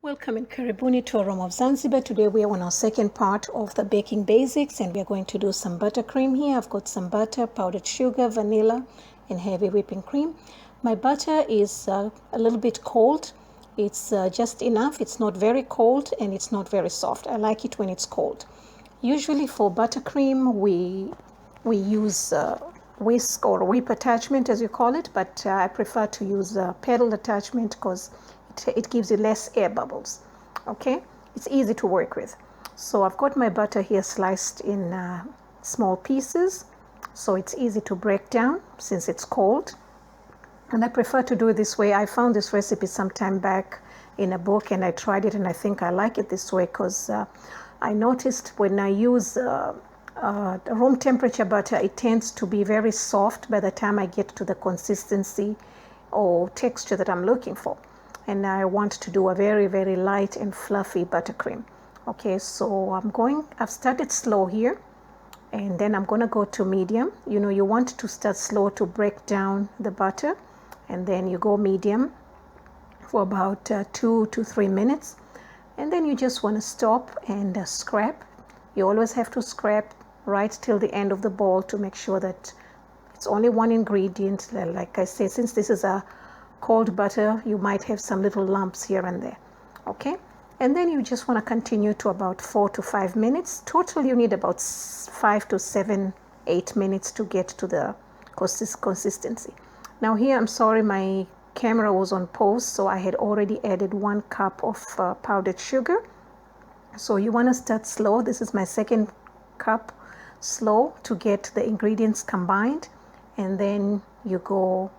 Welcome in Karibuni to Aroma of Zanzibar. Today we are on our second part of the baking basics and we are going to do some buttercream here. I've got some butter, powdered sugar, vanilla and heavy whipping cream. My butter is a little bit cold. It's just enough. It's not very cold and it's not very soft. I like it when it's cold. Usually for buttercream we use whisk or whip attachment as you call it, but I prefer to use a pedal attachment because it gives you less air bubbles. Okay, it's easy to work with. So I've got my butter here sliced in small pieces, so it's easy to break down since it's cold, and I prefer to do it this way. I found this recipe some time back in a book and I tried it and I think I like it this way because I noticed when I use room temperature butter, it tends to be very soft by the time I get to the consistency or texture that I'm looking for. And I want to do a very, very light and fluffy buttercream. Okay, so I've started slow here and then I'm going to go to medium. You know, you want to start slow to break down the butter, and then you go medium for about 2 to 3 minutes. And then you just want to stop and scrap. You always have to scrap right till the end of the bowl to make sure that it's only one ingredient. Like I said, since this is a cold butter, you might have some little lumps here and there. Okay, and then you just want to continue to about 4 to 5 minutes. Total you need about 5 to 7, 8 minutes to get to the consistency. Now here, I'm sorry, my camera was on pause, so I had already added 1 cup of powdered sugar. So you want to start slow. This is my second cup, slow to get the ingredients combined, and then you go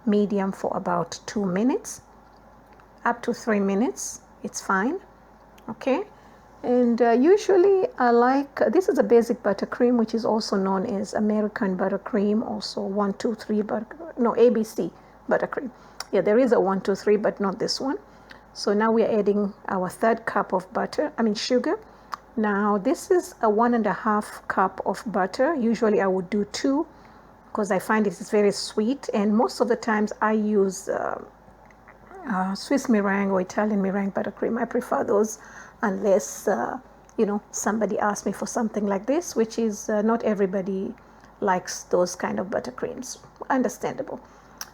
medium for about 2 minutes, up to 3 minutes, it's fine. Okay, and usually I like, this is a basic buttercream, which is also known as American buttercream, also 1, 2, 3 ABC buttercream. Yeah, there is a 1, 2, 3, but not this one. So now we're adding our third cup of sugar. Now this is a 1.5 cup of butter. Usually I would do 2 because I find it is very sweet, and most of the times I use Swiss meringue or Italian meringue buttercream. I prefer those unless you know, somebody asks me for something like this, which is not everybody likes those kind of buttercreams. Understandable.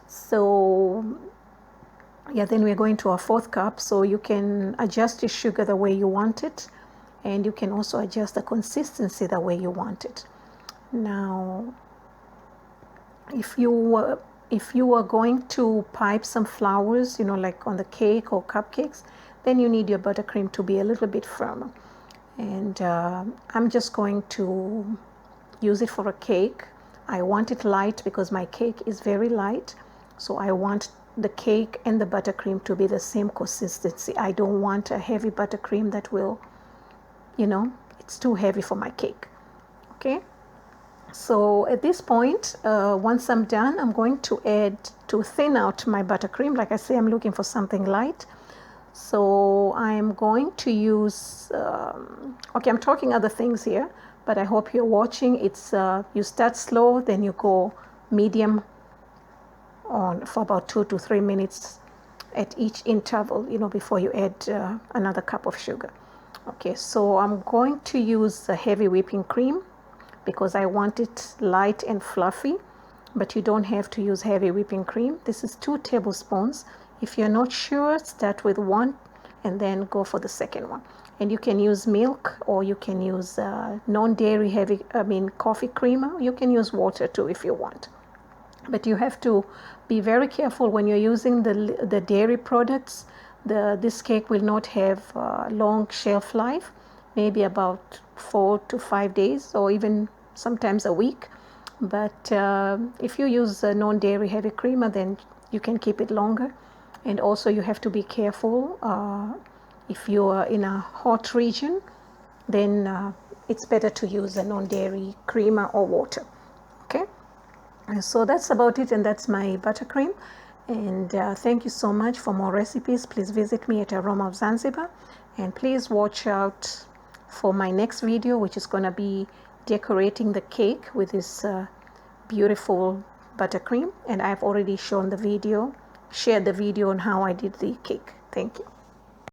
So yeah, then we're going to our 4th cup. So you can adjust your sugar the way you want it, and you can also adjust the consistency the way you want it. Now if you were going to pipe some flowers, you know, like on the cake or cupcakes, then you need your buttercream to be a little bit firmer. And I'm just going to use it for a cake. I want it light because my cake is very light. So I want the cake and the buttercream to be the same consistency. I don't want a heavy buttercream that will, you know, it's too heavy for my cake. Okay. So at this point, once I'm done, I'm going to thin out my buttercream. Like I say, I'm looking for something light. So I'm going to use, okay, I'm talking other things here, but I hope you're watching. It's, you start slow, then you go medium on for about 2 to 3 minutes at each interval, you know, before you add another cup of sugar. Okay, so I'm going to use a heavy whipping cream because I want it light and fluffy, but you don't have to use heavy whipping cream. This is 2 tablespoons. If you're not sure, start with 1 and then go for the second one. And you can use milk, or you can use non-dairy coffee creamer. You can use water too if you want. But you have to be very careful when you're using the dairy products. This cake will not have long shelf life, maybe about 4 to 5 days or even sometimes a week. But if you use a non-dairy heavy creamer, then you can keep it longer. And also you have to be careful if you are in a hot region, then it's better to use a non-dairy creamer or water. Okay, and so that's about it, and that's my buttercream. And thank you so much. For more recipes, please visit me at Aroma of Zanzibar, and please watch out for my next video, which is going to be decorating the cake with this beautiful buttercream. And I've already shown the video, shared the video on how I did the cake. Thank you.